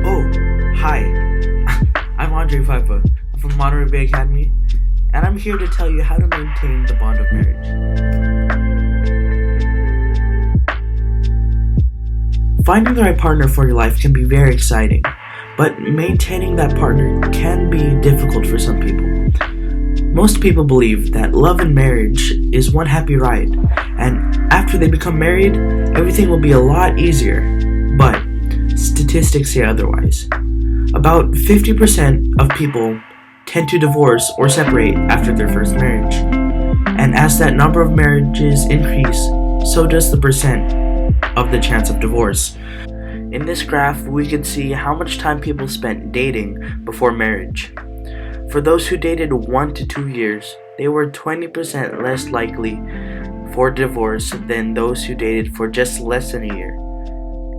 Oh, hi. I'm Andre Pfeiffer. I'm from Monterey Bay Academy, and I'm here to tell you how to maintain the bond of marriage. Finding the right partner for your life can be very exciting, but maintaining that partner can be difficult for some people. Most people believe that love and marriage is one happy ride, and after they become married, everything will be a lot easier. But statistics say otherwise. About 50% of people tend to divorce or separate after their first marriage. And as that number of marriages increase, so does the percent of the chance of divorce. In this graph, we could see how much time people spent dating before marriage. For those who dated 1 to 2 years, they were 20% less likely for divorce than those who dated for just less than a year.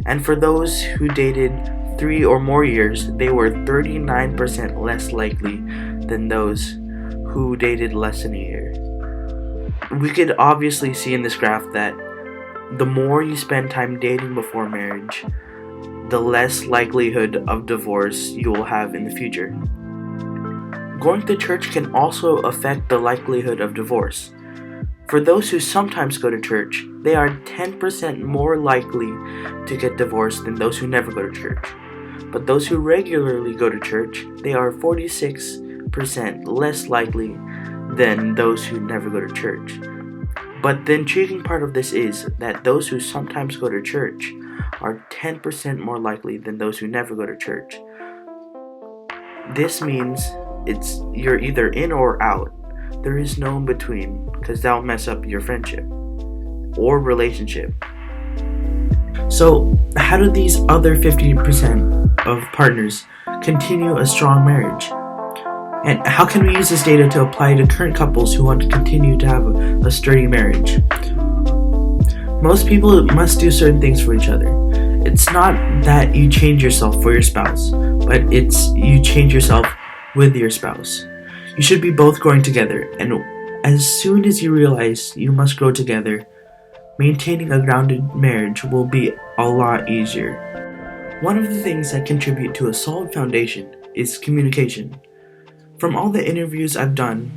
And for those who dated 3 or more years, they were 39% less likely than those who dated less than a year. We could obviously see in this graph that the more you spend time dating before marriage, the less likelihood of divorce you will have in the future. Going to church can also affect the likelihood of divorce. For those who sometimes go to church, they are 10% more likely to get divorced than those who never go to church. But those who regularly go to church, they are 46% less likely than those who never go to church. But the intriguing part of this is that those who sometimes go to church are 10% more likely than those who never go to church. This means you're either in or out. There is no in between, because that'll mess up your friendship or relationship. So, how do these other 50% of partners continue a strong marriage? And how can we use this data to apply to current couples who want to continue to have a sturdy marriage? Most people must do certain things for each other. It's not that you change yourself for your spouse, but it's you change yourself with your spouse. You should be both growing together, and as soon as you realize you must grow together, maintaining a grounded marriage will be a lot easier. One of the things that contribute to a solid foundation is communication. From all the interviews I've done,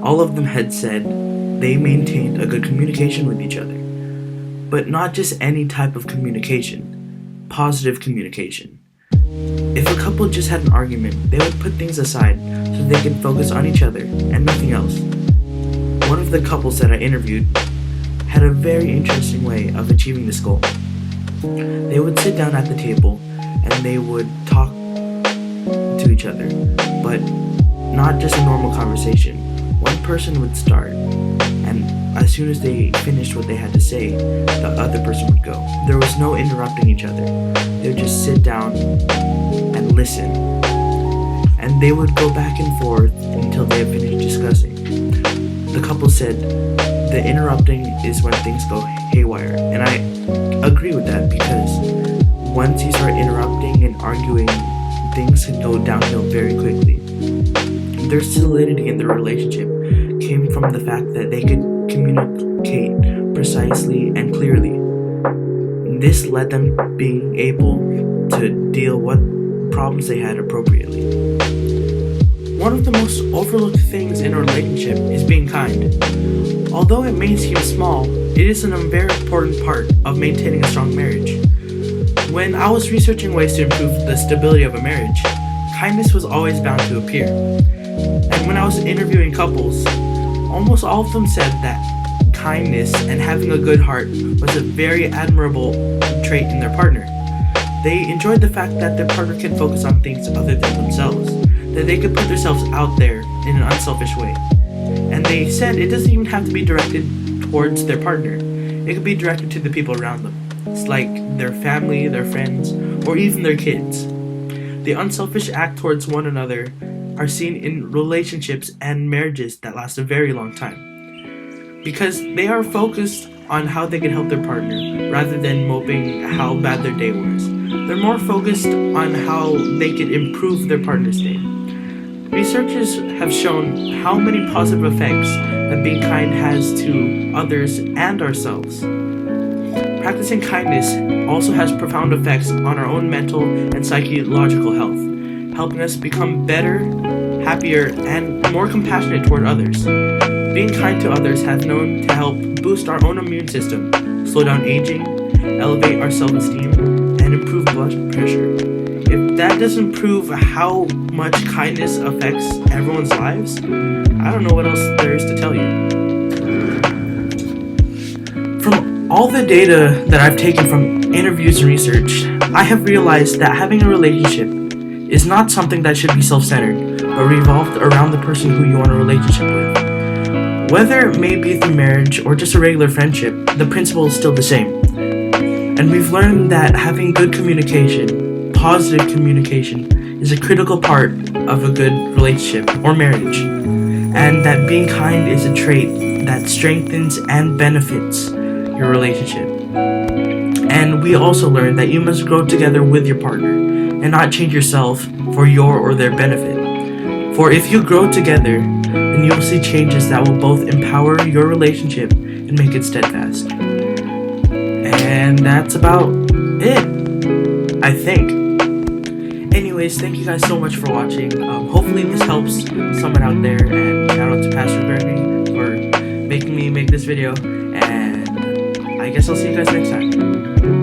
all of them had said they maintained a good communication with each other. But not just any type of communication, positive communication. If a couple just had an argument, they would put things aside so they could focus on each other and nothing else. One of the couples that I interviewed had a very interesting way of achieving this goal. They would sit down at the table and they would talk to each other, but not just a normal conversation. One person would start, and as soon as they finished what they had to say, the other person would go. There was no interrupting each other. They would just sit down and listen. And they would go back and forth until they had finished discussing. The couple said the interrupting is when things go haywire. And I agree with that, because once you start interrupting and arguing, things can go downhill very quickly. Their solidity in the relationship came from the fact that they could communicate precisely and clearly. This led them being able to deal with problems they had appropriately. One of the most overlooked things in a relationship is being kind. Although it may seem small, it is a very important part of maintaining a strong marriage. When I was researching ways to improve the stability of a marriage, kindness was always bound to appear. And when I was interviewing couples, almost all of them said that kindness and having a good heart was a very admirable trait in their partner. They enjoyed the fact that their partner can focus on things other than themselves, that they could put themselves out there in an unselfish way. And they said it doesn't even have to be directed towards their partner. It could be directed to the people around them. It's like their family, their friends, or even their kids. The unselfish act towards one another are seen in relationships and marriages that last a very long time, because they are focused on how they can help their partner rather than moping how bad their day was. They're more focused on how they can improve their partner's day. Researchers have shown how many positive effects that being kind has to others and ourselves. Practicing kindness also has profound effects on our own mental and psychological health, helping us become better, happier, and more compassionate toward others. Being kind to others has known to help boost our own immune system, slow down aging, elevate our self-esteem, and improve blood pressure. If that doesn't prove how much kindness affects everyone's lives, I don't know what else there is to tell you. From all the data that I've taken from interviews and research, I have realized that having a relationship is not something that should be self-centered, but revolved around the person who you want a relationship with. Whether it may be through marriage or just a regular friendship, the principle is still the same. And we've learned that having good communication, positive communication, is a critical part of a good relationship or marriage. And that being kind is a trait that strengthens and benefits your relationship. And we also learned that you must grow together with your partner and not change yourself for your or their benefit. For if you grow together, then you will see changes that will both empower your relationship and make it steadfast. And that's about it, I think. Anyways, thank you guys so much for watching. Hopefully this helps someone out there, and shout out to Pastor Gregory for making me make this video, and I guess I'll see you guys next time.